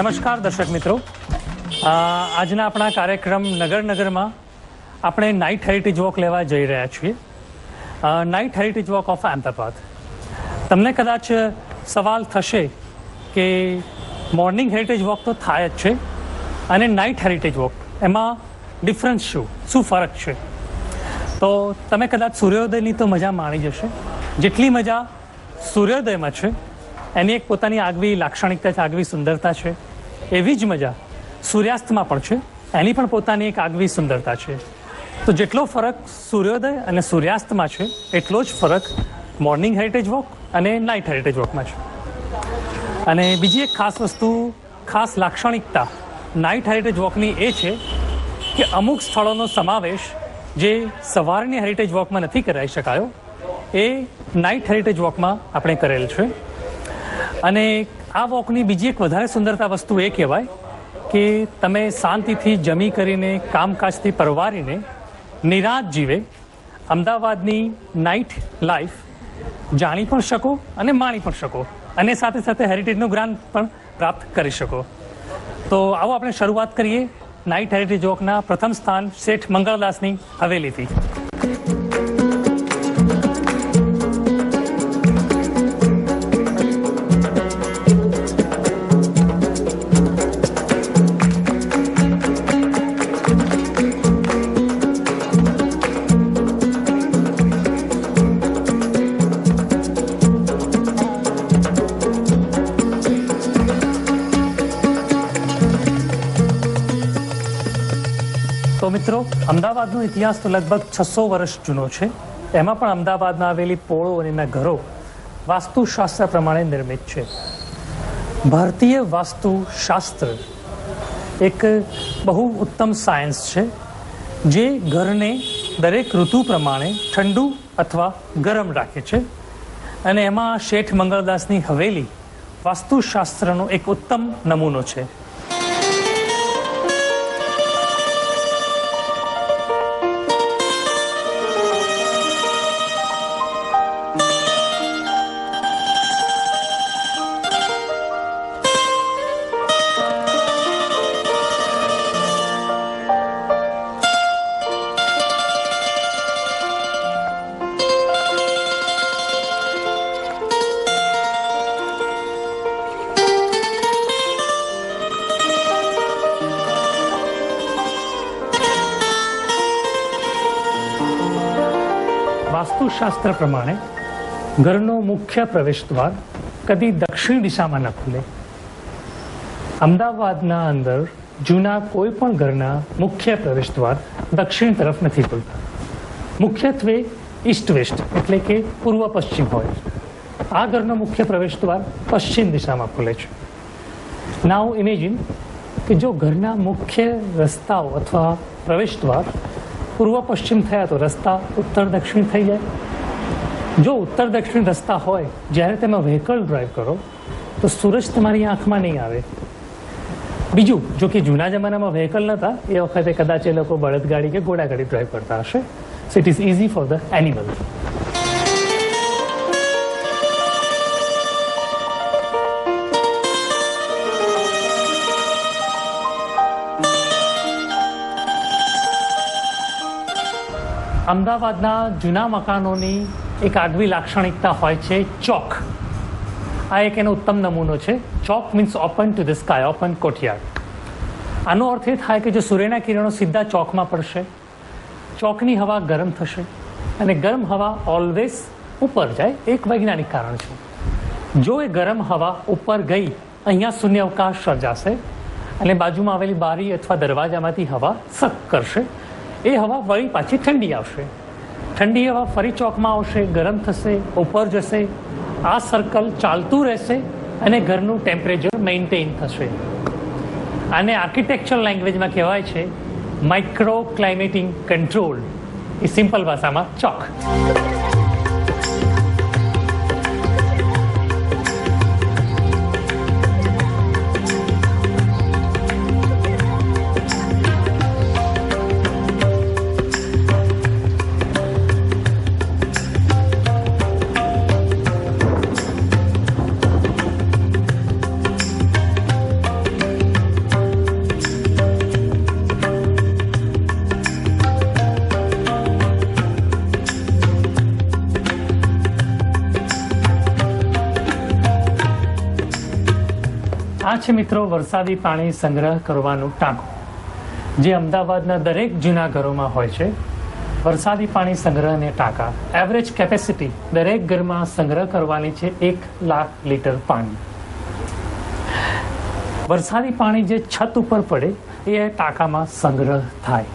નમસ્કાર દર્શક મિત્રો, આજના આપણા કાર્યક્રમ નગરમાં આપણે નાઇટ હેરિટેજ વોક લેવા જઈ રહ્યા છીએ. Night heritage walk of Ahmedabad. તમને કદાચ સવાલ થશે કે મોર્નિંગ હેરિટેજ વોક તો થાય જ છે અને નાઇટ હેરિટેજ વોક એમાં ડિફરન્સ શું ફરક છે? તો તમે કદાચ સૂર્યોદયની તો મજા માણી જશે. જેટલી મજા સૂર્યોદયમાં છે એની એક પોતાની આગવી લાક્ષણિકતા છે, આગવી સુંદરતા છે. એવી જ મજા સૂર્યાસ્તમાં પણ છે, એની પણ પોતાની એક આગવી સુંદરતા છે. તો જેટલો ફરક સૂર્યોદય અને સૂર્યાસ્તમાં છે એટલો જ ફરક મોર્નિંગ હેરિટેજ વોક અને નાઇટ હેરિટેજ વોકમાં છે. અને બીજી એક ખાસ વસ્તુ, ખાસ લાક્ષણિકતા નાઇટ હેરિટેજ વોકની એ છે કે અમુક સ્થળોનો સમાવેશ જે સવારની હેરિટેજ વોકમાં નથી કરાવી શકાયો એ નાઇટ હેરિટેજ વોકમાં આપણે કરેલ છે. અને આ વોકની બીજી એક વધારે સુંદરતા વસ્તુ એ કહેવાય કે તમે શાંતિથી જમી કરીને કામકાજથી પરવારીને નિરાંત જીવે અમદાવાદની નાઇટ લાઈફ જાણી પણ શકો અને માણી પણ શકો અને સાથે સાથે હેરિટેજનું જ્ઞાન પણ પ્રાપ્ત કરી શકો. તો આવો આપણે શરૂઆત કરીએ નાઇટ હેરિટેજ વોકના પ્રથમ સ્થાન શેઠ મંગળદાસની હવેલીથી. તો મિત્રો, અમદાવાદનો ઇતિહાસ તો લગભગ 600 વર્ષ જૂનો છે. એમાં પણ અમદાવાદમાં આવેલી પોળો અને એના ઘરો વાસ્તુશાસ્ત્ર પ્રમાણે નિર્મિત છે. ભારતીય વાસ્તુશાસ્ત્ર એક બહુ ઉત્તમ સાયન્સ છે જે ઘરને દરેક ઋતુ પ્રમાણે ઠંડુ અથવા ગરમ રાખે છે. અને એમાં શેઠ મંગળદાસની હવેલી વાસ્તુશાસ્ત્રનો એક ઉત્તમ નમૂનો છે. વાસ્તુશાસ્ત્ર પ્રમાણે ઘરનો મુખ્ય પ્રવેશ દ્વાર કદી દક્ષિણ દિશામાં ન ખુલે. અમદાવાદના અંદર જૂના કોઈ પણ ઘરના મુખ્ય પ્રવેશ દ્વાર દક્ષિણ તરફ નથી ખુલતા. મુખ્યત્વે ઈસ્ટ વેસ્ટ એટલે કે પૂર્વ પશ્ચિમ હોય. આ ઘરનો મુખ્ય પ્રવેશ દ્વાર પશ્ચિમ દિશામાં ખુલે છે. નાઉ ઇમેજિન કે જો ઘરના મુખ્ય રસ્તાઓ અથવા પ્રવેશ દ્વાર પૂર્વ પશ્ચિમ થયા તો રસ્તા ઉત્તર દક્ષિણ થઈ જાય. જો ઉત્તર દક્ષિણ રસ્તા હોય, જ્યારે તમે વ્હીકલ ડ્રાઈવ કરો તો સૂરજ તમારી આંખમાં નહીં આવે. બીજું, જો કે જૂના જમાનામાં વ્હીકલ નહોતા એ વખતે કદાચ એ લોકો બળદગાડી કે ઘોડાગાડી ડ્રાઈવ કરતા હશે. So it is easy for the animal. અમદાવાદના જૂના મકાનોની એક આગવી લાક્ષણિકતા હોય છે ચોક. આ એક એનો ઉત્તમ નમૂનો છે. Chowk means open to the sky, open courtyard. આનો અર્થ એ થાય કે જો સૂર્યના કિરણો સીધા ચોકમાં પડશે, ચોકની હવા ગરમ થશે અને ગરમ હવા ઓલવેઝ ઉપર જાય. એક વૈજ્ઞાનિક કારણ છે. જો એ ગરમ હવા ઉપર ગઈ, અહીંયા શૂન્યાવકાશ સર્જાશે અને બાજુમાં આવેલી બારી અથવા દરવાજામાંથી હવા સક કરશે. એ હવા વળી પાછી ઠંડી આવશે. ઠંડી હવા ફરી ચોકમાં આવશે, ગરમ થશે, ઉપર જશે. આ સર્કલ ચાલતું રહેશે અને ઘરનું ટેમ્પરેચર મેન્ટેન થશે. આને આર્કિટેક્ચરલ લેંગ્વેજમાં કહેવાય છે માઇક્રો ક્લાઇમેટિંગ કંટ્રોલ. એ સિમ્પલ ભાષામાં ચોક. આ છે મિત્રો વરસાદી પાણી સંગ્રહ કરવાનું ટાંકું, જે અમદાવાદના દરેક જૂના ઘરોમાં હોય છે. વરસાદી પાણી સંગ્રહને ટાંકા, એવરેજ કેપેસિટી દરેક ઘરમાં સંગ્રહ કરવાની છે 1 લાખ લીટર પાણી. વરસાદી પાણી જે છત ઉપર પડે એ ટાંકામાં સંગ્રહ થાય.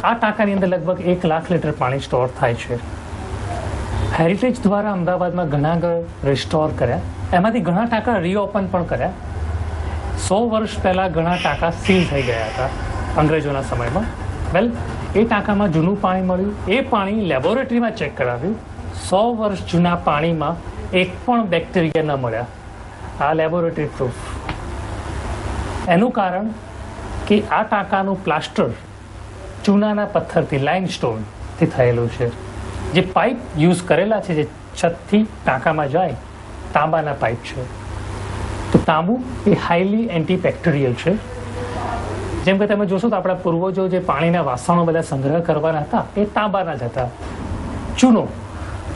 આ ટાંકાની અંદર લગભગ 1 લાખ લીટર પાણી સ્ટોર થાય છે. હેરિટેજ દ્વારા અમદાવાદમાં ઘણા ઘર રિસ્ટોર કર્યા, એમાંથી ઘણા ટાંકા રીઓપન પણ કર્યા. 100 વર્ષ પહેલાં ઘણા ટાંકા સીલ થઈ ગયા હતા અંગ્રેજોના સમયમાં. વેલ, એ ટાંકામાં જૂનું પાણી મળ્યું, એ પાણી લેબોરેટરીમાં ચેક કરાવ્યું. 100 વર્ષ જૂના પાણીમાં એક પણ બેક્ટેરિયા ન મળ્યા. આ લેબોરેટરી પ્રૂફ. એનું કારણ કે આ ટાંકાનું પ્લાસ્ટર ચૂનાના પથ્થરથી, લાઇમસ્ટોનથી થયેલું છે. જે પાઇપ યુઝ કરેલા છે, જે છતથી ટાંકામાં જાય, તાંબાના પાઇપ છે. તો તાંબુ એ હાઈલી એન્ટીબેક્ટેરિયલ છે. જેમ કે તમે જોશો તો આપણા પૂર્વજો જે પાણીના વાસણો બધા સંગ્રહ કરવાના હતા એ તાંબાના જ હતા.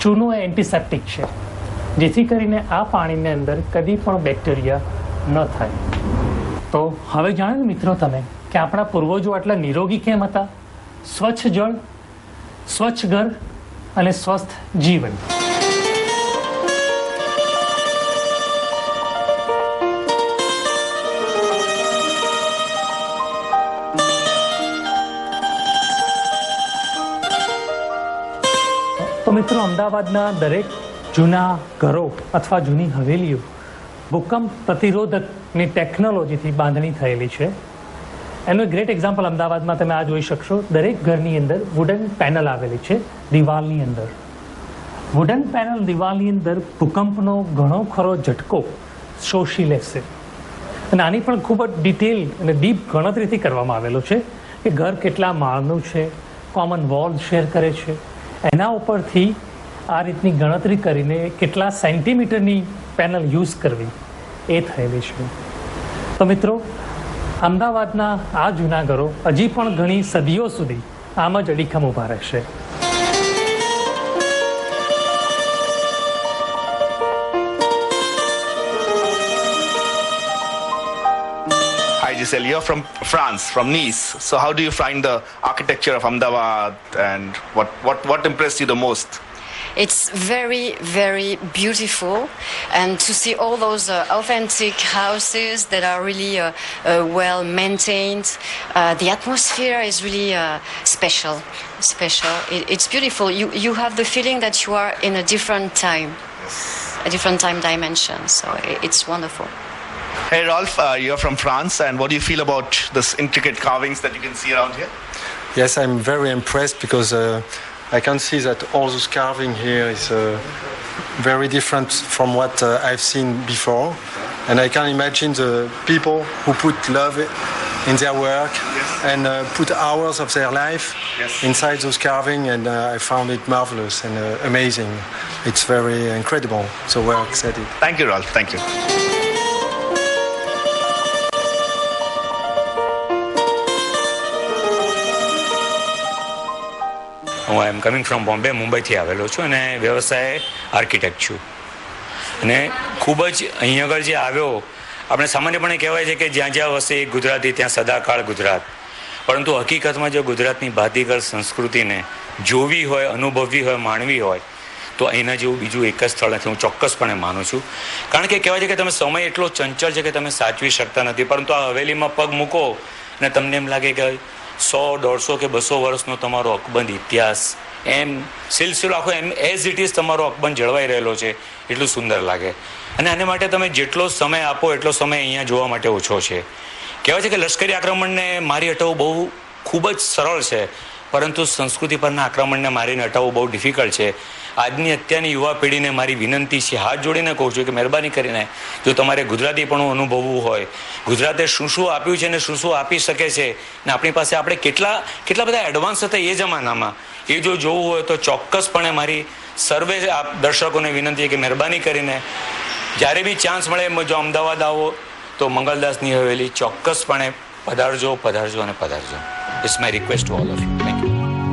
ચૂનો એ એન્ટીસેપ્ટિક છે, જેથી કરીને આ પાણીની અંદર કદી પણ બેક્ટેરિયા ન થાય. તો હવે જાણ્યું મિત્રો તમે કે આપણા પૂર્વજો આટલા નિરોગી કેમ હતા? સ્વચ્છ જળ, સ્વચ્છ ઘર અને સ્વસ્થ જીવન. તો મિત્રો, અમદાવાદના દરેક જૂના ઘરો અથવા જૂની હવેલીઓ ભૂકંપ પ્રતિરોધકની ટેકનોલોજીથી બાંધણી થયેલી છે. એનું ગ્રેટ એક્ઝામ્પલ અમદાવાદમાં તમે આ જોઈ શકશો. દરેક ઘરની અંદર વુડન પેનલ આવેલી છે દિવાલની અંદર. વુડન પેનલ દિવાલની અંદર ભૂકંપનો ઘણો ખરો ઝટકો શોષી લેશે. અને આની પણ ખૂબ જ ડિટેલ અને ડીપ ગણતરીથી કરવામાં આવેલો છે કે ઘર કેટલા માળનું છે, કોમન વોલ શેર કરે છે. એના ઉપરથી આ રીતની ગણતરી કરીને કેટલા સેન્ટીમીટરની પેનલ યુઝ કરવી એ થયેલી છે. તો મિત્રો, અમદાવાદના આ જૂના ઘરો હજી પણ ઘણી સદીઓ સુધી આમ જ અડીખમ ઊભા રહેશે. Hi Giselle, you're from France, from Nice. So how do you find the architecture of Ahmedabad and what impressed you the most? It's very, very beautiful, and to see all those authentic houses that are really well maintained. The atmosphere is really special. It's beautiful. You have the feeling that you are in a different time, a different time dimension. So it's wonderful. Hey Rolf, you're from France, and what do you feel about this intricate carvings that you can see around here? Yes, I'm very impressed because I can see that all those carving here is very different from what I've seen before, and I can imagine the people who put love in their work and put hours of their life inside those carving, and I found it marvelous and amazing. It's very incredible, the work that it. Thank you, Rolf. Thank you. હું આઈ am coming from Bombay, મુંબઈથી આવેલો છું અને વ્યવસાય architect છું. અને ખૂબ જ અહીં આગળ જે આવ્યો, આપણે સામાન્યપણે કહેવાય છે કે જ્યાં જ્યાં વસે ગુજરાતી ત્યાં સદાકાળ ગુજરાત. પરંતુ હકીકતમાં જો ગુજરાતની ભાતીગળ સંસ્કૃતિને જોવી હોય, અનુભવવી હોય, માણવી હોય તો અહીંના જેવું બીજું એક જ સ્થળ નથી, હું ચોક્કસપણે માનું છું. કારણ કે કહેવાય છે કે તમે સમય એટલો ચંચળ છે કે તમે સાચવી શકતા નથી, પરંતુ આ હવેલીમાં પગ મૂકો અને તમને એમ લાગે કે 100, 150 કે 200 વર્ષનો તમારો અકબંધ ઇતિહાસ, એમ સિલસિલો આખો એમ એઝ ઇટ ઇઝ તમારો અકબંધ જળવાઈ રહેલો છે, એટલું સુંદર લાગે. અને આને માટે તમે જેટલો સમય આપો એટલો સમય અહીંયા જોવા માટે ઓછો છે. કહેવાય છે કે લશ્કરી આક્રમણને મારી હટાવવું બહુ ખૂબ જ સરળ છે, પરંતુ સંસ્કૃતિ પરના આક્રમણને મારીને હટાવવું બહુ ડિફિકલ્ટ છે. આજની અત્યારની યુવા પેઢીને મારી વિનંતી છે, હાથ જોડીને કહું છું કે મહેરબાની કરીને જો તમારે ગુજરાતીપણું અનુભવવું હોય, ગુજરાતે શું શું આપ્યું છે ને શું શું આપી શકે છે, ને આપણી પાસે આપણે કેટલા બધા એડવાન્સ હતા એ જમાનામાં, એ જો જોવું હોય તો ચોક્કસપણે મારી સર્વે દર્શકોને વિનંતી કે મહેરબાની કરીને જ્યારે બી ચાન્સ મળે જો અમદાવાદ આવો તો મંગલદાસની હવેલી ચોક્કસપણે પધારજો અને પધારજો. It's my request to all of you.